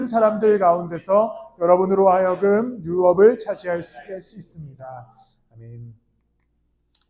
사람들 가운데서 여러분으로 하여금 유업을 차지할 수 있습니다. 아멘.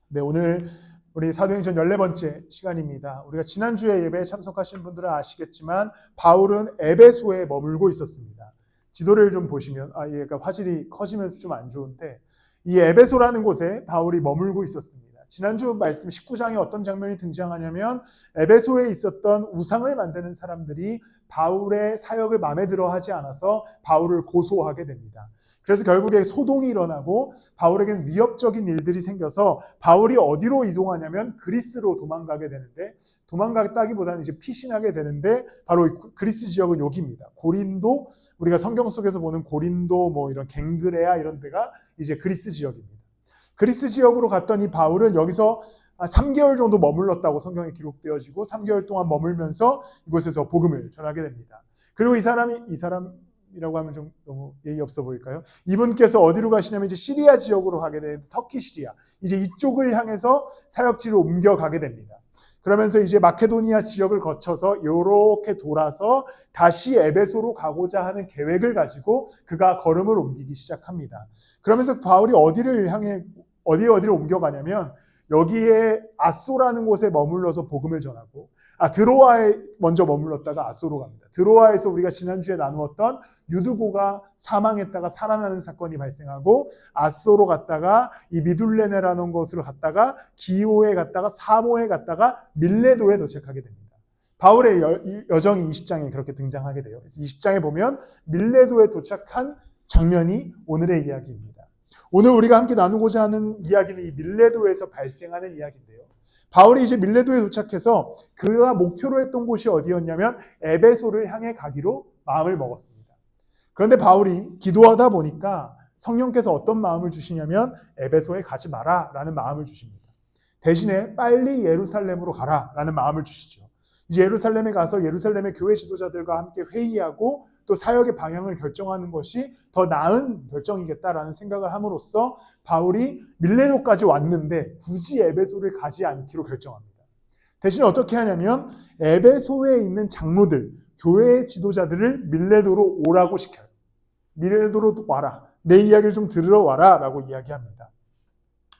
네, 오늘 우리 사도행전 14번째 시간입니다. 우리가 지난주에 예배에 참석하신 분들은 아시겠지만 바울은 에베소에 머물고 있었습니다. 지도를 좀 보시면 얘가 화질이 커지면서 좀 안 좋은데 이 에베소라는 곳에 바울이 머물고 있었습니다. 지난주 말씀 19장에 어떤 장면이 등장하냐면 에베소에 있었던 우상을 만드는 사람들이 바울의 사역을 마음에 들어 하지 않아서 바울을 고소하게 됩니다. 그래서 결국에 소동이 일어나고 바울에겐 위협적인 일들이 생겨서 바울이 어디로 이동하냐면 그리스로 도망가게 되는데, 도망갔다기보다는 이제 피신하게 되는데 바로 그리스 지역은 여기입니다. 고린도, 우리가 성경 속에서 보는 고린도 뭐 이런 갱그레아 이런 데가 이제 그리스 지역입니다. 그리스 지역으로 갔더니 바울은 여기서 3개월 정도 머물렀다고 성경에 기록되어지고 3개월 동안 머물면서 이곳에서 복음을 전하게 됩니다. 그리고 이 사람이라고 하면 좀 너무 예의 없어 보일까요? 이분께서 어디로 가시냐면 이제 시리아 지역으로 가게 되는 터키 시리아, 이제 이쪽을 향해서 사역지를 옮겨가게 됩니다. 그러면서 이제 마케도니아 지역을 거쳐서 이렇게 돌아서 다시 에베소로 가고자 하는 계획을 가지고 그가 걸음을 옮기기 시작합니다. 그러면서 바울이 어디로 옮겨가냐면 여기에 아소라는 곳에 머물러서 복음을 전하고, 드로아에 먼저 머물렀다가 아소로 갑니다. 드로아에서 우리가 지난주에 나누었던 유두고가 사망했다가 살아나는 사건이 발생하고, 아소로 갔다가 이 미둘레네라는 곳으로 갔다가 기오에 갔다가 사모에 갔다가 밀레도에 도착하게 됩니다. 바울의 여정이 20장에 그렇게 등장하게 돼요. 그래서 20장에 보면 밀레도에 도착한 장면이 오늘의 이야기입니다. 오늘 우리가 함께 나누고자 하는 이야기는 이 밀레도에서 발생하는 이야기인데요. 바울이 이제 밀레도에 도착해서 그가 목표로 했던 곳이 어디였냐면 에베소를 향해 가기로 마음을 먹었습니다. 그런데 바울이 기도하다 보니까 성령께서 어떤 마음을 주시냐면 에베소에 가지 마라 라는 마음을 주십니다. 대신에 빨리 예루살렘으로 가라 라는 마음을 주시죠. 이제 예루살렘에 가서 예루살렘의 교회 지도자들과 함께 회의하고 또 사역의 방향을 결정하는 것이 더 나은 결정이겠다라는 생각을 함으로써 바울이 밀레도까지 왔는데 굳이 에베소를 가지 않기로 결정합니다. 대신 어떻게 하냐면 에베소에 있는 장로들, 교회의 지도자들을 밀레도로 오라고 시켜요. 밀레도로 와라. 내 이야기를 좀 들으러 와라 라고 이야기합니다.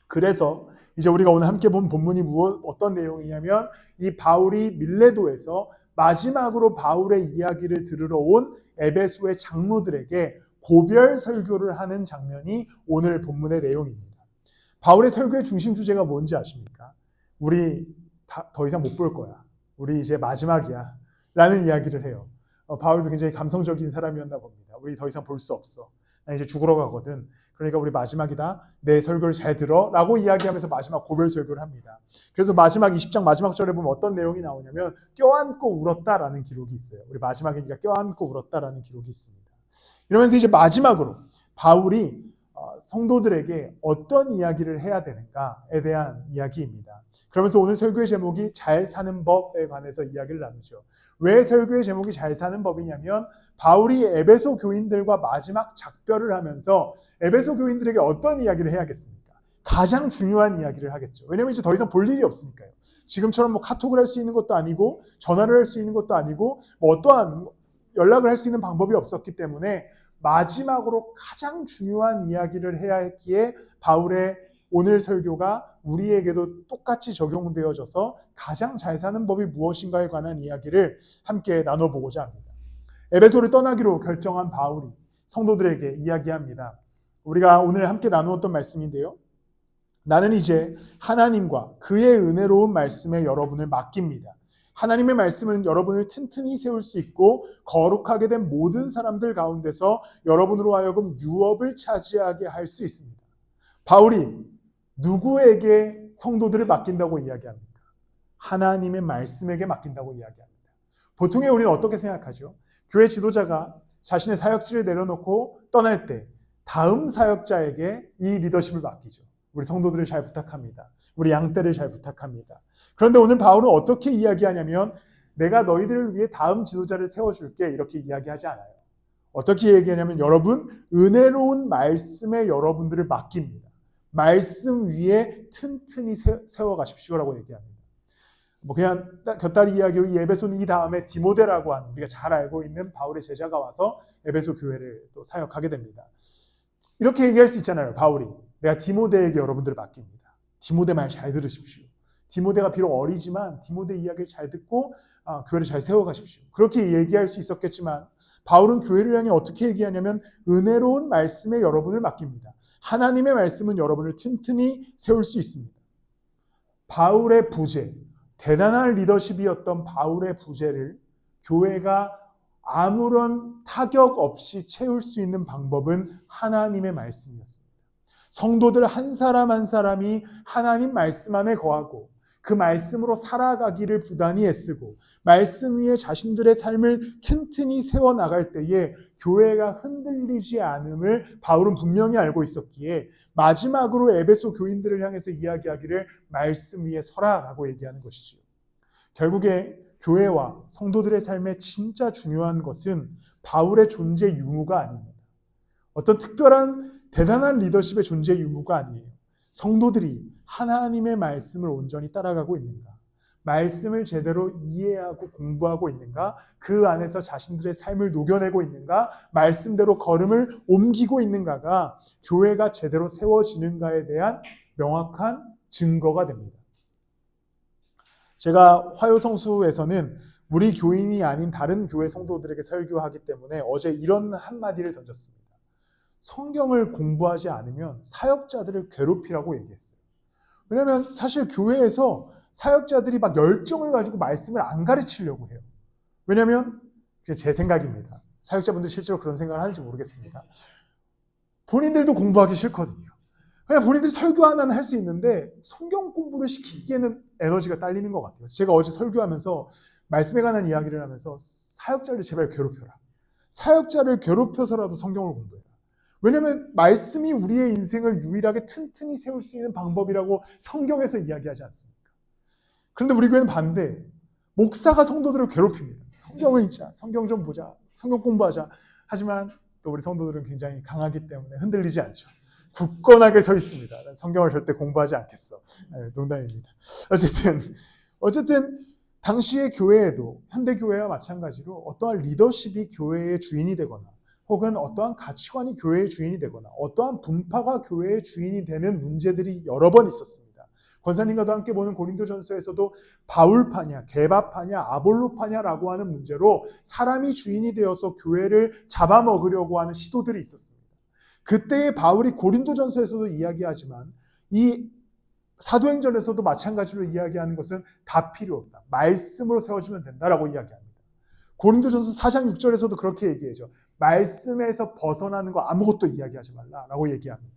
그래서 이제 우리가 오늘 함께 본 본문이 어떤 내용이냐면 이 바울이 밀레도에서 마지막으로 바울의 이야기를 들으러 온 에베소의 장로들에게 고별 설교를 하는 장면이 오늘 본문의 내용입니다. 바울의 설교의 중심 주제가 뭔지 아십니까? 우리 더 이상 못 볼 거야. 우리 이제 마지막이야. 라는 이야기를 해요. 바울도 굉장히 감성적인 사람이었나 봅니다. 우리 더 이상 볼 수 없어. 나 이제 죽으러 가거든. 그러니까 우리 마지막이다. 내 설교를 잘 들어. 라고 이야기하면서 마지막 고별 설교를 합니다. 그래서 마지막 20장 마지막 절에 보면 어떤 내용이 나오냐면 껴안고 울었다라는 기록이 있어요. 우리 마지막에 껴안고 울었다라는 기록이 있습니다. 이러면서 이제 마지막으로 바울이 성도들에게 어떤 이야기를 해야 되는가에 대한 이야기입니다. 그러면서 오늘 설교의 제목이 잘 사는 법에 관해서 이야기를 나누죠. 왜 설교의 제목이 잘 사는 법이냐면 바울이 에베소 교인들과 마지막 작별을 하면서 에베소 교인들에게 어떤 이야기를 해야겠습니까? 가장 중요한 이야기를 하겠죠. 왜냐하면 이제 더 이상 볼 일이 없으니까요. 지금처럼 뭐 카톡을 할 수 있는 것도 아니고 전화를 할 수 있는 것도 아니고 뭐 어떠한 연락을 할 수 있는 방법이 없었기 때문에 마지막으로 가장 중요한 이야기를 해야 했기에 바울의 오늘 설교가 우리에게도 똑같이 적용되어져서 가장 잘 사는 법이 무엇인가에 관한 이야기를 함께 나눠보고자 합니다. 에베소를 떠나기로 결정한 바울이 성도들에게 이야기합니다. 우리가 오늘 함께 나누었던 말씀인데요. 나는 이제 하나님과 그의 은혜로운 말씀에 여러분을 맡깁니다. 하나님의 말씀은 여러분을 튼튼히 세울 수 있고 거룩하게 된 모든 사람들 가운데서 여러분으로 하여금 유업을 차지하게 할 수 있습니다. 바울이 누구에게 성도들을 맡긴다고 이야기합니까? 하나님의 말씀에게 맡긴다고 이야기합니다. 보통의 우리는 어떻게 생각하죠? 교회 지도자가 자신의 사역지를 내려놓고 떠날 때 다음 사역자에게 이 리더십을 맡기죠. 우리 성도들을 잘 부탁합니다. 우리 양떼를 잘 부탁합니다. 그런데 오늘 바울은 어떻게 이야기하냐면 내가 너희들을 위해 다음 지도자를 세워줄게 이렇게 이야기하지 않아요. 어떻게 얘기하냐면 여러분 은혜로운 말씀에 여러분들을 맡깁니다. 말씀 위에 튼튼히 세워가십시오라고 얘기합니다. 뭐 그냥 곁다리 이야기로 이 에베소는 이 다음에 디모데라고 하는 우리가 잘 알고 있는 바울의 제자가 와서 에베소 교회를 또 사역하게 됩니다. 이렇게 얘기할 수 있잖아요. 바울이 내가 디모데에게 여러분들을 맡깁니다. 디모데 말 잘 들으십시오. 디모데가 비록 어리지만 디모데 이야기를 잘 듣고 교회를 잘 세워가십시오. 그렇게 얘기할 수 있었겠지만 바울은 교회를 향해 어떻게 얘기하냐면 은혜로운 말씀에 여러분을 맡깁니다. 하나님의 말씀은 여러분을 튼튼히 세울 수 있습니다. 바울의 부재, 대단한 리더십이었던 바울의 부재를 교회가 아무런 타격 없이 채울 수 있는 방법은 하나님의 말씀이었습니다. 성도들 한 사람 한 사람이 하나님 말씀 안에 거하고 그 말씀으로 살아가기를 부단히 애쓰고 말씀 위에 자신들의 삶을 튼튼히 세워나갈 때에 교회가 흔들리지 않음을 바울은 분명히 알고 있었기에 마지막으로 에베소 교인들을 향해서 이야기하기를 말씀 위에 서라라고 얘기하는 것이죠. 결국에 교회와 성도들의 삶에 진짜 중요한 것은 바울의 존재 유무가 아닙니다. 어떤 특별한 대단한 리더십의 존재 유무가 아니에요. 성도들이 하나님의 말씀을 온전히 따라가고 있는가? 말씀을 제대로 이해하고 공부하고 있는가? 그 안에서 자신들의 삶을 녹여내고 있는가? 말씀대로 걸음을 옮기고 있는가가 교회가 제대로 세워지는가에 대한 명확한 증거가 됩니다. 제가 화요성수에서는 우리 교인이 아닌 다른 교회 성도들에게 설교하기 때문에 어제 이런 한마디를 던졌습니다. 성경을 공부하지 않으면 사역자들을 괴롭히라고 얘기했어요. 왜냐하면 사실 교회에서 사역자들이 막 열정을 가지고 말씀을 안 가르치려고 해요. 왜냐하면 제 생각입니다. 사역자분들 실제로 그런 생각을 하는지 모르겠습니다. 본인들도 공부하기 싫거든요. 그냥 본인들이 설교 하나는 할 수 있는데 성경 공부를 시키기에는 에너지가 딸리는 것 같아요. 제가 어제 설교하면서 말씀에 관한 이야기를 하면서 사역자를 제발 괴롭혀라. 사역자를 괴롭혀서라도 성경을 공부해라. 왜냐하면 말씀이 우리의 인생을 유일하게 튼튼히 세울 수 있는 방법이라고 성경에서 이야기하지 않습니까? 그런데 우리 교회는 반대. 목사가 성도들을 괴롭힙니다. 성경을 읽자. 성경 좀 보자. 성경 공부하자. 하지만 또 우리 성도들은 굉장히 강하기 때문에 흔들리지 않죠. 굳건하게 서 있습니다. 성경을 절대 공부하지 않겠어. 농담입니다. 어쨌든 당시의 교회에도 현대 교회와 마찬가지로 어떠한 리더십이 교회의 주인이 되거나 혹은 어떠한 가치관이 교회의 주인이 되거나 어떠한 분파가 교회의 주인이 되는 문제들이 여러 번 있었습니다. 권사님과도 함께 보는 고린도전서에서도 바울파냐, 게바파냐, 아볼로파냐라고 하는 문제로 사람이 주인이 되어서 교회를 잡아먹으려고 하는 시도들이 있었습니다. 그때의 바울이 고린도전서에서도 이야기하지만 이 사도행전에서도 마찬가지로 이야기하는 것은 다 필요 없다. 말씀으로 세워주면 된다라고 이야기합니다. 고린도전서 4장 6절에서도 그렇게 얘기하죠. 말씀에서 벗어나는 거 아무것도 이야기하지 말라라고 얘기합니다.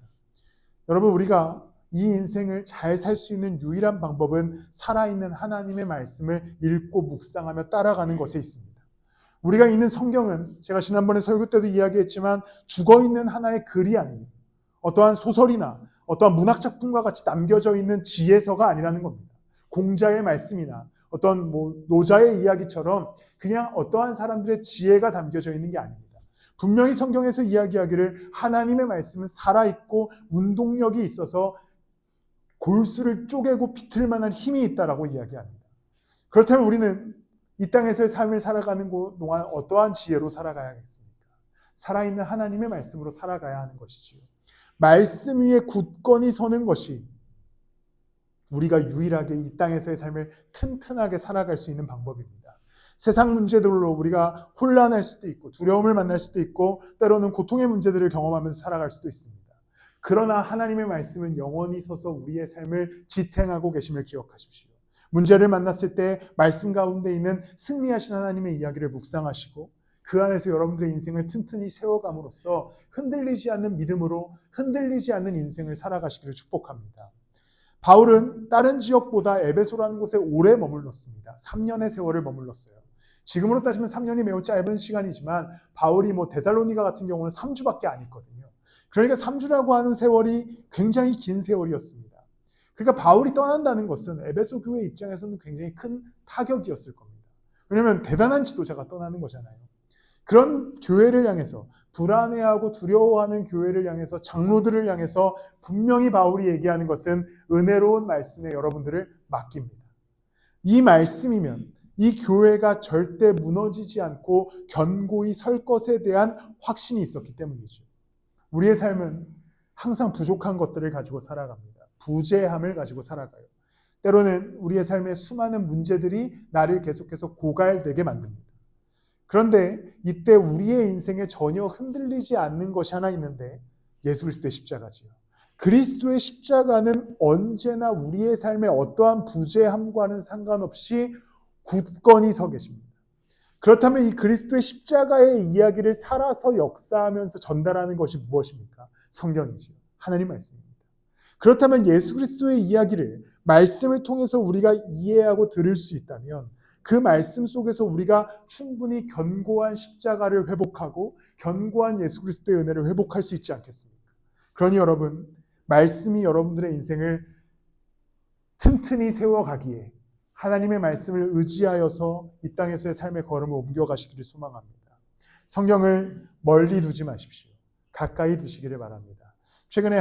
여러분, 우리가 이 인생을 잘 살 수 있는 유일한 방법은 살아있는 하나님의 말씀을 읽고 묵상하며 따라가는 것에 있습니다. 우리가 읽는 성경은 제가 지난번에 설교 때도 이야기했지만 죽어있는 하나의 글이 아닙니다. 어떠한 소설이나 어떠한 문학작품과 같이 남겨져 있는 지혜서가 아니라는 겁니다. 공자의 말씀이나 어떤 노자의 이야기처럼 그냥 어떠한 사람들의 지혜가 담겨져 있는 게 아닙니다. 분명히 성경에서 이야기하기를 하나님의 말씀은 살아있고 운동력이 있어서 골수를 쪼개고 비틀 만한 힘이 있다라고 이야기합니다. 그렇다면 우리는 이 땅에서의 삶을 살아가는 동안 어떠한 지혜로 살아가야겠습니까? 살아있는 하나님의 말씀으로 살아가야 하는 것이지요. 말씀 위에 굳건히 서는 것이 우리가 유일하게 이 땅에서의 삶을 튼튼하게 살아갈 수 있는 방법입니다. 세상 문제들로 우리가 혼란할 수도 있고 두려움을 만날 수도 있고 때로는 고통의 문제들을 경험하면서 살아갈 수도 있습니다. 그러나 하나님의 말씀은 영원히 서서 우리의 삶을 지탱하고 계심을 기억하십시오. 문제를 만났을 때 말씀 가운데 있는 승리하신 하나님의 이야기를 묵상하시고 그 안에서 여러분들의 인생을 튼튼히 세워감으로써 흔들리지 않는 믿음으로 흔들리지 않는 인생을 살아가시기를 축복합니다. 바울은 다른 지역보다 에베소라는 곳에 오래 머물렀습니다. 3년의 세월을 머물렀어요. 지금으로 따지면 3년이 매우 짧은 시간이지만 바울이 데살로니가 같은 경우는 3주밖에 안 있거든요. 그러니까 3주라고 하는 세월이 굉장히 긴 세월이었습니다. 그러니까 바울이 떠난다는 것은 에베소 교회 입장에서는 굉장히 큰 타격이었을 겁니다. 왜냐하면 대단한 지도자가 떠나는 거잖아요. 그런 교회를 향해서 불안해하고 두려워하는 교회를 향해서 장로들을 향해서 분명히 바울이 얘기하는 것은 은혜로운 말씀에 여러분들을 맡깁니다. 이 말씀이면 이 교회가 절대 무너지지 않고 견고히 설 것에 대한 확신이 있었기 때문이죠. 우리의 삶은 항상 부족한 것들을 가지고 살아갑니다. 부재함을 가지고 살아가요. 때로는 우리의 삶에 수많은 문제들이 나를 계속해서 고갈되게 만듭니다. 그런데 이때 우리의 인생에 전혀 흔들리지 않는 것이 하나 있는데 예수 그리스도의 십자가지요. 그리스도의 십자가는 언제나 우리의 삶의 어떠한 부재함과는 상관없이 굳건히 서 계십니다. 그렇다면 이 그리스도의 십자가의 이야기를 살아서 역사하면서 전달하는 것이 무엇입니까? 성경이지요. 하나님 말씀입니다. 그렇다면 예수 그리스도의 이야기를 말씀을 통해서 우리가 이해하고 들을 수 있다면 그 말씀 속에서 우리가 충분히 견고한 십자가를 회복하고 견고한 예수 그리스도의 은혜를 회복할 수 있지 않겠습니까? 그러니 여러분, 말씀이 여러분들의 인생을 튼튼히 세워가기에 하나님의 말씀을 의지하여서 이 땅에서의 삶의 걸음을 옮겨가시기를 소망합니다. 성경을 멀리 두지 마십시오. 가까이 두시기를 바랍니다. 최근에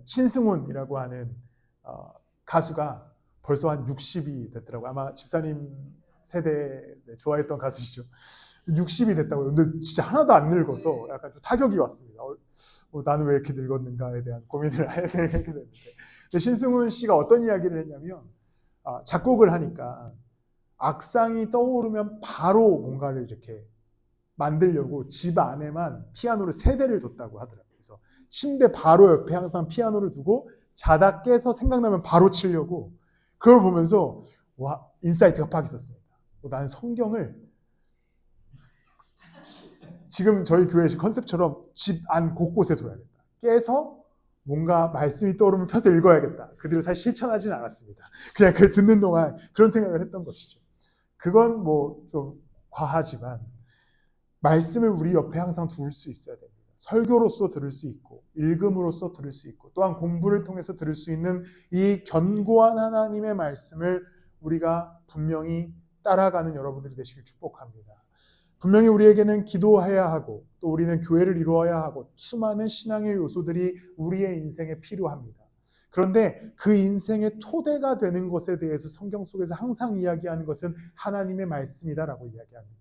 신승훈이라고 하는 가수가 벌써 한 60이 됐더라고요. 아마 집사님 세대 좋아했던 가수시죠. 60이 됐다고요. 근데 진짜 하나도 안 늙어서 약간 좀 타격이 왔습니다. 나는 왜 이렇게 늙었는가에 대한 고민을 하게 됐는데, 신승훈 씨가 어떤 이야기를 했냐면 작곡을 하니까 악상이 떠오르면 바로 뭔가를 이렇게 만들려고 집 안에만 피아노를 3대를 뒀다고 하더라고요. 그래서 침대 바로 옆에 항상 피아노를 두고 자다 깨서 생각나면 바로 치려고, 그걸 보면서 와, 인사이트가 팍 있었습니다. 나는 성경을 지금 저희 교회 컨셉처럼 집 안 곳곳에 둬야겠다. 깨서 뭔가 말씀이 떠오르면 펴서 읽어야겠다. 그 뒤로 사실 실천하지는 않았습니다. 그냥 그 듣는 동안 그런 생각을 했던 것이죠. 그건 뭐 좀 과하지만 말씀을 우리 옆에 항상 둘 수 있어야 됩니다. 설교로서 들을 수 있고 읽음으로써 들을 수 있고 또한 공부를 통해서 들을 수 있는 이 견고한 하나님의 말씀을 우리가 분명히 따라가는 여러분들이 되시길 축복합니다. 분명히 우리에게는 기도해야 하고 또 우리는 교회를 이루어야 하고 수많은 신앙의 요소들이 우리의 인생에 필요합니다. 그런데 그 인생의 토대가 되는 것에 대해서 성경 속에서 항상 이야기하는 것은 하나님의 말씀이다라고 이야기합니다.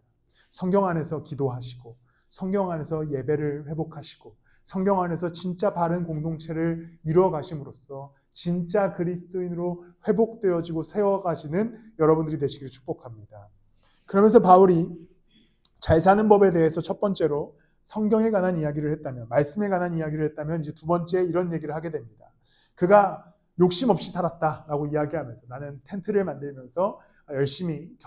성경 안에서 기도하시고 성경 안에서 예배를 회복하시고 성경 안에서 진짜 바른 공동체를 이루어가심으로써 진짜 그리스도인으로 회복되어지고 세워가시는 여러분들이 되시기를 축복합니다. 그러면서 바울이 잘 사는 법에 대해서 첫 번째로 성경에 관한 이야기를 했다면, 말씀에 관한 이야기를 했다면 이제 두 번째 이런 얘기를 하게 됩니다. 그가 욕심 없이 살았다라고 이야기하면서 나는 텐트를 만들면서 열심히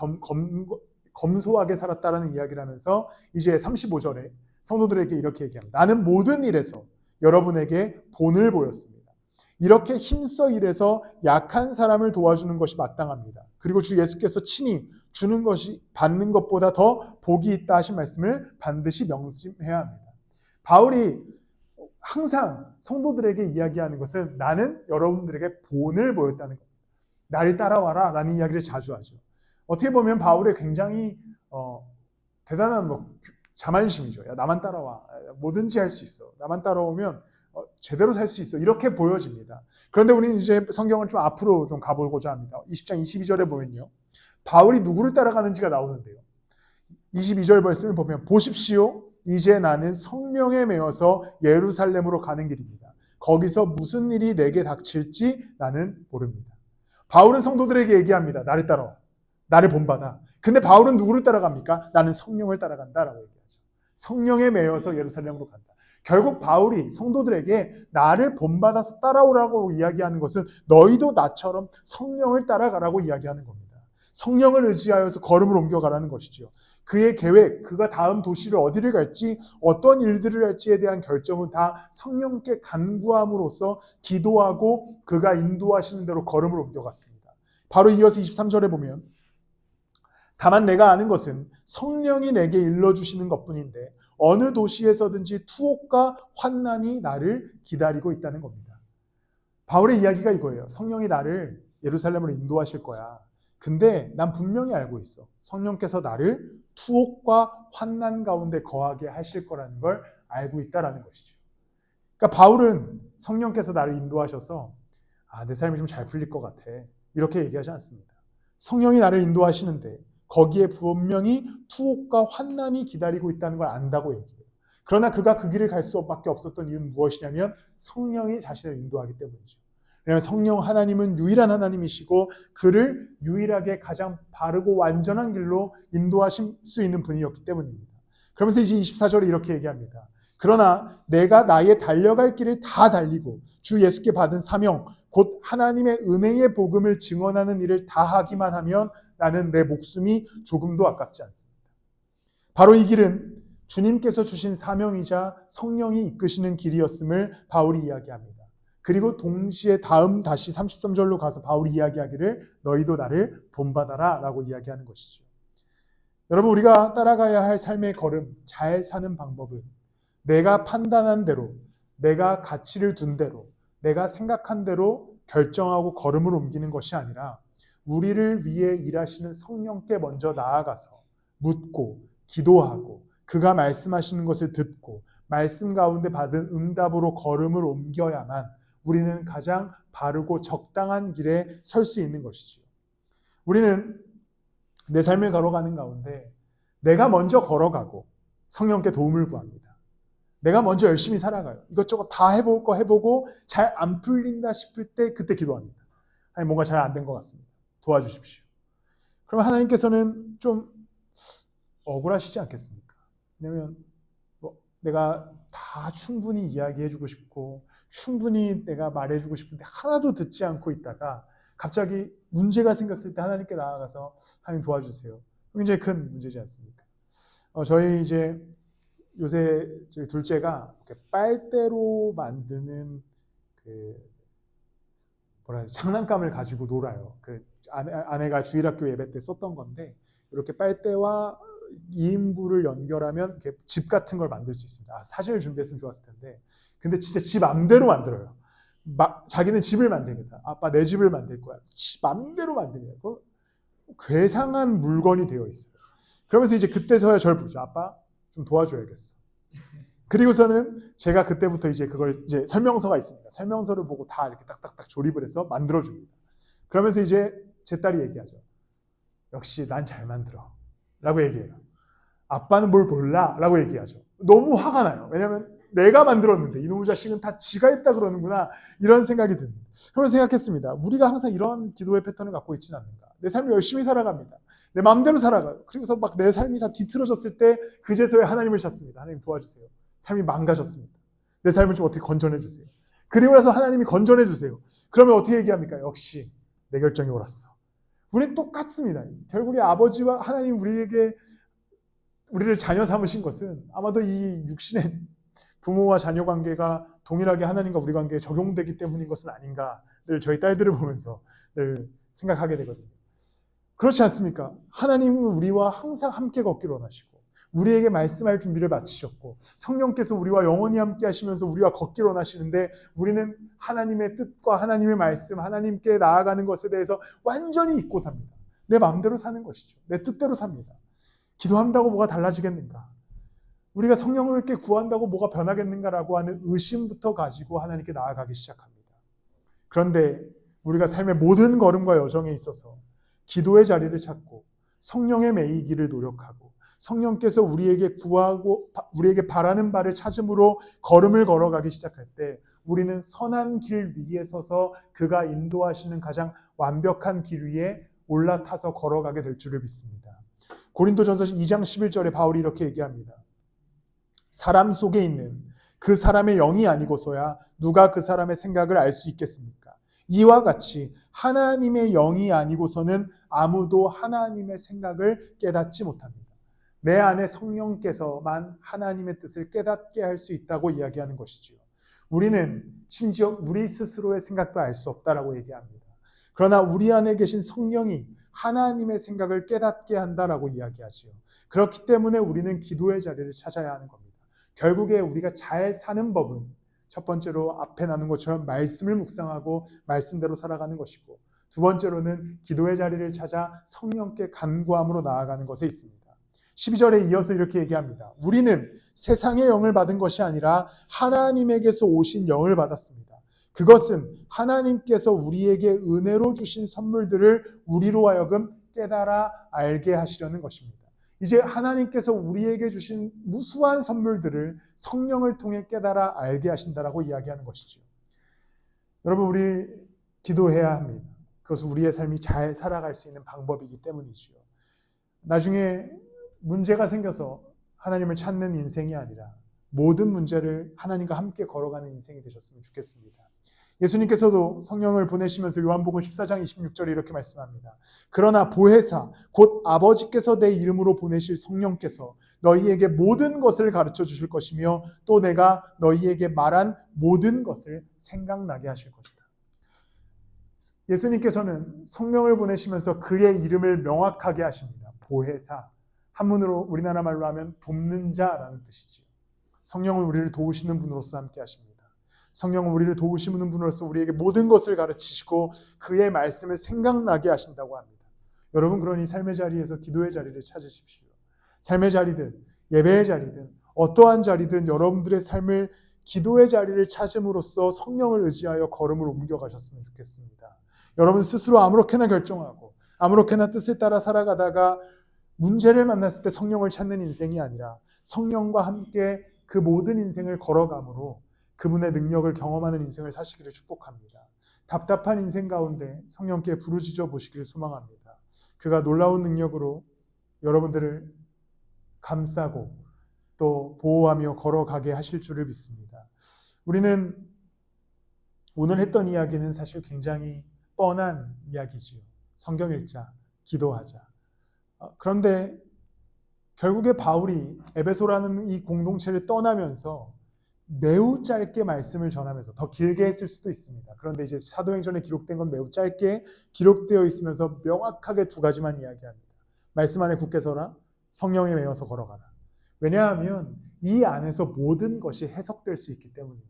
검소하게 살았다라는 이야기를 하면서 이제 35절에 성도들에게 이렇게 얘기합니다. 나는 모든 일에서 여러분에게 본을 보였습니다. 이렇게 힘써 일해서 약한 사람을 도와주는 것이 마땅합니다. 그리고 주 예수께서 친히 주는 것이 받는 것보다 더 복이 있다 하신 말씀을 반드시 명심해야 합니다. 바울이 항상 성도들에게 이야기하는 것은 나는 여러분들에게 본을 보였다는 겁니다. 나를 따라와라 라는 이야기를 자주 하죠. 어떻게 보면 바울의 굉장히 대단한 자만심이죠. 야, 나만 따라와. 뭐든지 할 수 있어. 나만 따라오면 제대로 살 수 있어. 이렇게 보여집니다. 그런데 우리는 이제 성경을 좀 앞으로 좀 가보고자 합니다. 20장 22절에 보면요. 바울이 누구를 따라가는지가 나오는데요. 22절 말씀을 보면 보십시오. 이제 나는 성령에 매여서 예루살렘으로 가는 길입니다. 거기서 무슨 일이 내게 닥칠지 나는 모릅니다. 바울은 성도들에게 얘기합니다. 나를 따라와. 나를 본받아. 근데 바울은 누구를 따라갑니까? 나는 성령을 따라간다라고 얘기하죠. 성령에 매여서 예루살렘으로 간다. 결국 바울이 성도들에게 나를 본받아서 따라오라고 이야기하는 것은 너희도 나처럼 성령을 따라가라고 이야기하는 겁니다. 성령을 의지하여서 걸음을 옮겨가라는 것이죠. 그의 계획, 그가 다음 도시를 어디를 갈지 어떤 일들을 할지에 대한 결정은 다 성령께 간구함으로써 기도하고 그가 인도하시는 대로 걸음을 옮겨갔습니다. 바로 이어서 23절에 보면 다만 내가 아는 것은 성령이 내게 일러주시는 것뿐인데 어느 도시에서든지 투옥과 환난이 나를 기다리고 있다는 겁니다. 바울의 이야기가 이거예요. 성령이 나를 예루살렘으로 인도하실 거야. 근데 난 분명히 알고 있어. 성령께서 나를 투옥과 환난 가운데 거하게 하실 거라는 걸 알고 있다라는 것이죠. 그러니까 바울은 성령께서 나를 인도하셔서 내 삶이 좀 잘 풀릴 것 같아. 이렇게 얘기하지 않습니다. 성령이 나를 인도하시는데 거기에 분명히 투옥과 환난이 기다리고 있다는 걸 안다고 얘기해요. 그러나 그가 그 길을 갈 수밖에 없었던 이유는 무엇이냐면 성령이 자신을 인도하기 때문이죠. 왜냐하면 성령 하나님은 유일한 하나님이시고 그를 유일하게 가장 바르고 완전한 길로 인도하실 수 있는 분이었기 때문입니다. 그러면서 이제 24절에 이렇게 얘기합니다. 그러나 내가 나의 달려갈 길을 다 달리고 주 예수께 받은 사명 곧 하나님의 은혜의 복음을 증언하는 일을 다 하기만 하면 나는 내 목숨이 조금도 아깝지 않습니다. 바로 이 길은 주님께서 주신 사명이자 성령이 이끄시는 길이었음을 바울이 이야기합니다. 그리고 동시에 다시 33절로 가서 바울이 이야기하기를 너희도 나를 본받아라 라고 이야기하는 것이죠. 여러분, 우리가 따라가야 할 삶의 걸음, 잘 사는 방법은 내가 판단한 대로, 내가 가치를 둔 대로, 내가 생각한 대로 결정하고 걸음을 옮기는 것이 아니라 우리를 위해 일하시는 성령께 먼저 나아가서 묻고 기도하고 그가 말씀하시는 것을 듣고 말씀 가운데 받은 응답으로 걸음을 옮겨야만 우리는 가장 바르고 적당한 길에 설 수 있는 것이지요. 우리는 내 삶을 걸어가는 가운데 내가 먼저 걸어가고 성령께 도움을 구합니다. 내가 먼저 열심히 살아가요. 이것저것 다 해볼 거 해보고 잘 안 풀린다 싶을 때 그때 기도합니다. 아니, 뭔가 잘 안 된 것 같습니다. 도와주십시오. 그러면 하나님께서는 좀 억울하시지 않겠습니까? 왜냐하면 내가 다 충분히 이야기해주고 싶고 충분히 내가 말해주고 싶은데 하나도 듣지 않고 있다가 갑자기 문제가 생겼을 때 하나님께 나아가서 하나님 도와주세요. 굉장히 큰 문제지 않습니까? 저희 이제 요새 저희 둘째가 빨대로 만드는 장난감을 가지고 놀아요. 아내가 주일학교 예배 때 썼던 건데 이렇게 빨대와 2인부를 연결하면 이렇게 집 같은 걸 만들 수 있습니다. 사진을 준비했으면 좋았을 텐데 근데 진짜 지 맘대로 만들어요. 자기는 집을 만들겠다. 아빠 내 집을 만들 거야. 맘대로 만드는 거예요. 괴상한 물건이 되어 있어요. 그러면서 이제 그때서야 저를 부르죠. 아빠 좀 도와줘야겠어. 그리고서는 제가 그때부터 이제 그걸 이제 설명서가 있습니다. 설명서를 보고 다 이렇게 딱딱딱 조립을 해서 만들어줍니다. 그러면서 이제 제 딸이 얘기하죠. 역시 난 잘 만들어. 라고 얘기해요. 아빠는 뭘 몰라? 라고 얘기하죠. 너무 화가 나요. 왜냐하면 내가 만들었는데 이놈의 자식은 다 지가 했다 그러는구나 이런 생각이 듭니다. 그러면서 생각했습니다. 우리가 항상 이런 기도의 패턴을 갖고 있지는 않는가. 내 삶을 열심히 살아갑니다. 내 마음대로 살아가요. 그리고서 막 내 삶이 다 뒤틀어졌을 때 그제서야 하나님을 찾습니다. 하나님 도와주세요. 삶이 망가졌습니다. 내 삶을 좀 어떻게 건져내 주세요. 그리고 나서 하나님이 건져내 주세요. 그러면 어떻게 얘기합니까? 역시 내 결정이 옳았어. 우리는 똑같습니다. 결국에 아버지와 하나님 우리를 자녀 삼으신 것은 아마도 이 육신의 부모와 자녀 관계가 동일하게 하나님과 우리 관계에 적용되기 때문인 것은 아닌가 늘 저희 딸들을 보면서 늘 생각하게 되거든요. 그렇지 않습니까? 하나님은 우리와 항상 함께 걷기를 원하시고 우리에게 말씀할 준비를 마치셨고 성령께서 우리와 영원히 함께 하시면서 우리와 걷기를 원하시는데 우리는 하나님의 뜻과 하나님의 말씀, 하나님께 나아가는 것에 대해서 완전히 잊고 삽니다. 내 마음대로 사는 것이죠. 내 뜻대로 삽니다. 기도한다고 뭐가 달라지겠는가? 우리가 성령을 이렇게 구한다고 뭐가 변하겠는가라고 하는 의심부터 가지고 하나님께 나아가기 시작합니다. 그런데 우리가 삶의 모든 걸음과 여정에 있어서 기도의 자리를 찾고 성령에 매이기를 노력하고 성령께서 우리에게 구하고 우리에게 바라는 바를 찾음으로 걸음을 걸어가기 시작할 때 우리는 선한 길 위에 서서 그가 인도하시는 가장 완벽한 길 위에 올라타서 걸어가게 될 줄을 믿습니다. 고린도전서 2장 11절에 바울이 이렇게 얘기합니다. 사람 속에 있는 그 사람의 영이 아니고서야 누가 그 사람의 생각을 알 수 있겠습니까? 이와 같이 하나님의 영이 아니고서는 아무도 하나님의 생각을 깨닫지 못합니다. 내 안에 성령께서만 하나님의 뜻을 깨닫게 할 수 있다고 이야기하는 것이지요. 우리는 심지어 우리 스스로의 생각도 알 수 없다라고 얘기합니다. 그러나 우리 안에 계신 성령이 하나님의 생각을 깨닫게 한다라고 이야기하지요. 그렇기 때문에 우리는 기도의 자리를 찾아야 하는 겁니다. 결국에 우리가 잘 사는 법은 첫 번째로 앞에 나눈 것처럼 말씀을 묵상하고 말씀대로 살아가는 것이고 두 번째로는 기도의 자리를 찾아 성령께 간구함으로 나아가는 것에 있습니다. 12절에 이어서 이렇게 얘기합니다. 우리는 세상의 영을 받은 것이 아니라 하나님에게서 오신 영을 받았습니다. 그것은 하나님께서 우리에게 은혜로 주신 선물들을 우리로 하여금 깨달아 알게 하시려는 것입니다. 이제 하나님께서 우리에게 주신 무수한 선물들을 성령을 통해 깨달아 알게 하신다라고 이야기하는 것이죠. 여러분, 우리 기도해야 합니다. 그것은 우리의 삶이 잘 살아갈 수 있는 방법이기 때문이지요. 나중에 문제가 생겨서 하나님을 찾는 인생이 아니라 모든 문제를 하나님과 함께 걸어가는 인생이 되셨으면 좋겠습니다. 예수님께서도 성령을 보내시면서 요한복음 14장 26절에 이렇게 말씀합니다. 그러나 보혜사 곧 아버지께서 내 이름으로 보내실 성령께서 너희에게 모든 것을 가르쳐 주실 것이며 또 내가 너희에게 말한 모든 것을 생각나게 하실 것이다. 예수님께서는 성령을 보내시면서 그의 이름을 명확하게 하십니다. 보혜사, 한문으로 우리나라 말로 하면 돕는 자라는 뜻이지요. 성령은 우리를 도우시는 분으로서 함께 하십니다. 성령은 우리를 도우시는 분으로서 우리에게 모든 것을 가르치시고 그의 말씀을 생각나게 하신다고 합니다. 여러분, 그러니 삶의 자리에서 기도의 자리를 찾으십시오. 삶의 자리든 예배의 자리든 어떠한 자리든 여러분들의 삶을 기도의 자리를 찾음으로써 성령을 의지하여 걸음을 옮겨가셨으면 좋겠습니다. 여러분 스스로 아무렇게나 결정하고 아무렇게나 뜻을 따라 살아가다가 문제를 만났을 때 성령을 찾는 인생이 아니라 성령과 함께 그 모든 인생을 걸어감으로 그분의 능력을 경험하는 인생을 사시기를 축복합니다. 답답한 인생 가운데 성령께 부르짖어 보시기를 소망합니다. 그가 놀라운 능력으로 여러분들을 감싸고 또 보호하며 걸어가게 하실 줄을 믿습니다. 우리는 오늘 했던 이야기는 사실 굉장히 뻔한 이야기지요. 성경 읽자, 기도하자. 그런데 결국에 바울이 에베소라는 이 공동체를 떠나면서 매우 짧게 말씀을 전하면서 더 길게 했을 수도 있습니다. 그런데 이제 사도행전에 기록된 건 매우 짧게 기록되어 있으면서 명확하게 두 가지만 이야기합니다. 말씀 안에 굳게 서라, 성령에 매여서 걸어가라. 왜냐하면 이 안에서 모든 것이 해석될 수 있기 때문입니다.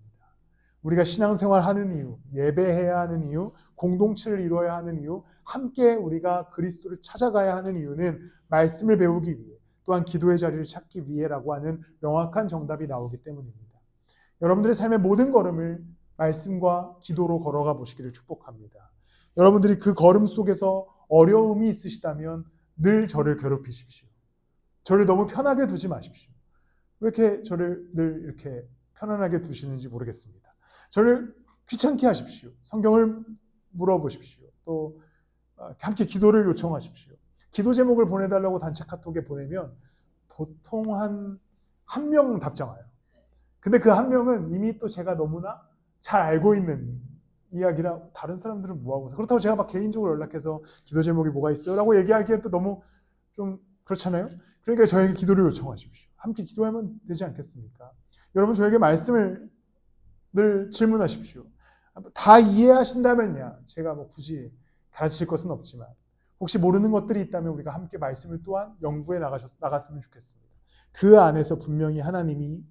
우리가 신앙생활 하는 이유, 예배해야 하는 이유, 공동체를 이루어야 하는 이유, 함께 우리가 그리스도를 찾아가야 하는 이유는 말씀을 배우기 위해, 또한 기도의 자리를 찾기 위해라고 하는 명확한 정답이 나오기 때문입니다. 여러분들의 삶의 모든 걸음을 말씀과 기도로 걸어가 보시기를 축복합니다. 여러분들이 그 걸음 속에서 어려움이 있으시다면 늘 저를 괴롭히십시오. 저를 너무 편하게 두지 마십시오. 왜 이렇게 저를 늘 이렇게 편안하게 두시는지 모르겠습니다. 저를 귀찮게 하십시오. 성경을 물어보십시오. 또 함께 기도를 요청하십시오. 기도 제목을 보내달라고 단체 카톡에 보내면 보통 한 명 답장 와요. 근데 그 한 명은 이미 또 제가 너무나 잘 알고 있는 이야기라 다른 사람들은 뭐하고 있어요. 그렇다고 제가 막 개인적으로 연락해서 기도 제목이 뭐가 있어요? 라고 얘기하기엔 또 너무 좀 그렇잖아요. 그러니까 저에게 기도를 요청하십시오. 함께 기도하면 되지 않겠습니까? 여러분 저에게 말씀을 늘 질문하십시오. 다 이해하신다면야 제가 뭐 굳이 가르칠 것은 없지만 혹시 모르는 것들이 있다면 우리가 함께 말씀을 또한 연구해 나갔으면 좋겠습니다. 그 안에서 분명히 하나님이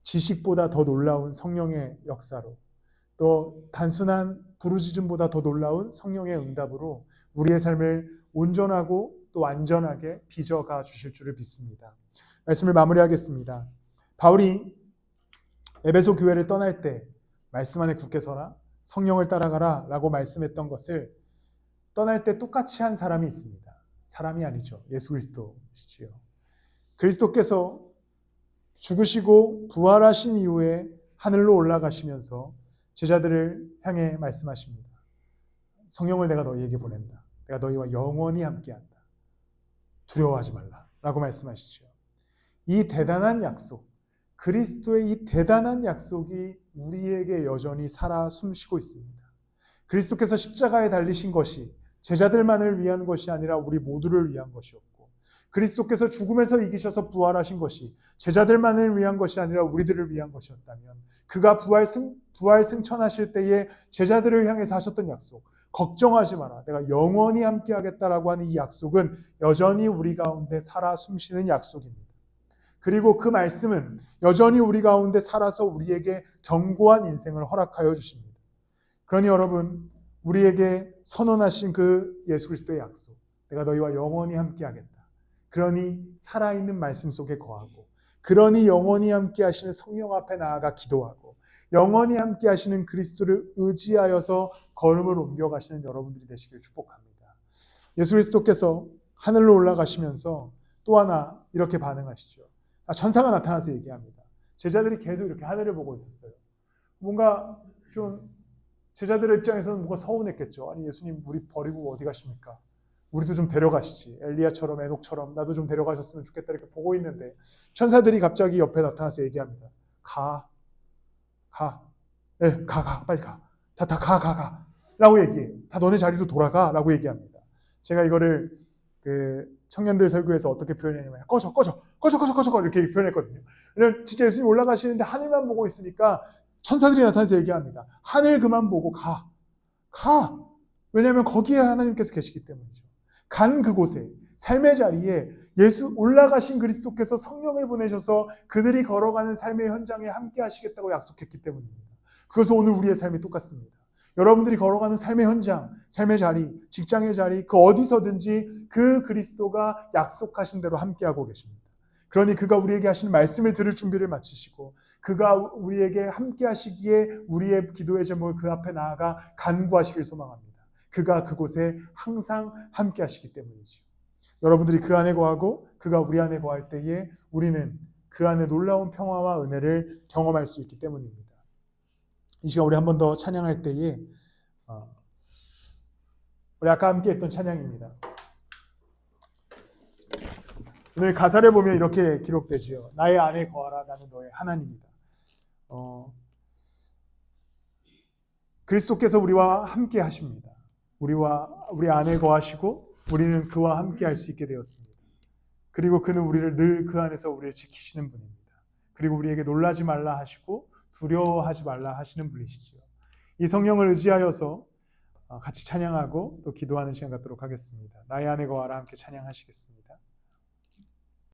지식보다 더 놀라운 성령의 역사로 또 단순한 부르짖음보다 더 놀라운 성령의 응답으로 우리의 삶을 온전하고 또 완전하게 빚어가 주실 줄을 믿습니다. 말씀을 마무리하겠습니다. 바울이 에베소 교회를 떠날 때 말씀 안에 굳게 서라, 성령을 따라가라 라고 말씀했던 것을 떠날 때 똑같이 한 사람이 있습니다. 사람이 아니죠. 예수 그리스도시지요. 그리스도께서 죽으시고 부활하신 이후에 하늘로 올라가시면서 제자들을 향해 말씀하십니다. 성령을 내가 너희에게 보낸다. 내가 너희와 영원히 함께한다. 두려워하지 말라 라고 말씀하시죠. 이 대단한 약속, 그리스도의 이 대단한 약속이 우리에게 여전히 살아 숨쉬고 있습니다. 그리스도께서 십자가에 달리신 것이 제자들만을 위한 것이 아니라 우리 모두를 위한 것이었고, 그리스도께서 죽음에서 이기셔서 부활하신 것이 제자들만을 위한 것이 아니라 우리들을 위한 것이었다면, 그가 부활 승천하실 때에 제자들을 향해서 하셨던 약속, 걱정하지 마라, 내가 영원히 함께 하겠다라고 하는 이 약속은 여전히 우리 가운데 살아 숨쉬는 약속입니다. 그리고 그 말씀은 여전히 우리 가운데 살아서 우리에게 견고한 인생을 허락하여 주십니다. 그러니 여러분, 우리에게 선언하신 그 예수 그리스도의 약속, 내가 너희와 영원히 함께 하겠다. 그러니 살아있는 말씀 속에 거하고, 그러니 영원히 함께 하시는 성령 앞에 나아가 기도하고, 영원히 함께 하시는 그리스도를 의지하여서 걸음을 옮겨가시는 여러분들이 되시길 축복합니다. 예수 그리스도께서 하늘로 올라가시면서 또 하나 이렇게 반응하시죠. 천사가 나타나서 얘기합니다. 제자들이 계속 이렇게 하늘을 보고 있었어요. 뭔가 좀 제자들의 입장에서는 뭔가 서운했겠죠. 아니 예수님 우리 버리고 어디 가십니까? 우리도 좀 데려가시지. 엘리야처럼 에녹처럼 나도 좀 데려가셨으면 좋겠다 이렇게 보고 있는데 천사들이 갑자기 옆에 나타나서 얘기합니다. 가. 네, 빨리 가. 가. 라고 얘기해. 다 너네 자리로 돌아가. 라고 얘기합니다. 제가 이거를 그 청년들 설교에서 어떻게 표현했냐면 꺼져 이렇게 표현했거든요. 진짜 예수님 올라가시는데 하늘만 보고 있으니까 천사들이 나타나서 얘기합니다. 하늘 그만 보고 가. 왜냐하면 거기에 하나님께서 계시기 때문이죠. 간 그곳에 삶의 자리에 예수 올라가신 그리스도께서 성령을 보내셔서 그들이 걸어가는 삶의 현장에 함께 하시겠다고 약속했기 때문입니다. 그것은 오늘 우리의 삶이 똑같습니다. 여러분들이 걸어가는 삶의 현장, 삶의 자리, 직장의 자리, 그 어디서든지 그 그리스도가 약속하신 대로 함께하고 계십니다. 그러니 그가 우리에게 하시는 말씀을 들을 준비를 마치시고 그가 우리에게 함께 하시기에 우리의 기도의 제목을 그 앞에 나아가 간구하시길 소망합니다. 그가 그곳에 항상 함께 하시기 때문이죠. 여러분들이 그 안에 거하고 그가 우리 안에 거할 때에 우리는 그 안에 놀라운 평화와 은혜를 경험할 수 있기 때문입니다. 이 시간 우리 한 번 더 찬양할 때에 우리 아까 함께 했던 찬양입니다. 오늘 가사를 보면 이렇게 기록되지요. 나의 안에 거하라 나는 너의 하나님이다. 그리스도께서 우리와 함께 하십니다. 우리 안에 거하시고 우리는 그와 함께 할 수 있게 되었습니다. 그리고 그는 우리를 늘 그 안에서 우리를 지키시는 분입니다. 그리고 우리에게 놀라지 말라 하시고 두려워하지 말라 하시는 분이시죠. 이 성령을 의지하여서 같이 찬양하고 또 기도하는 시간 갖도록 하겠습니다. 나의 안에 거하라 함께 찬양하시겠습니다.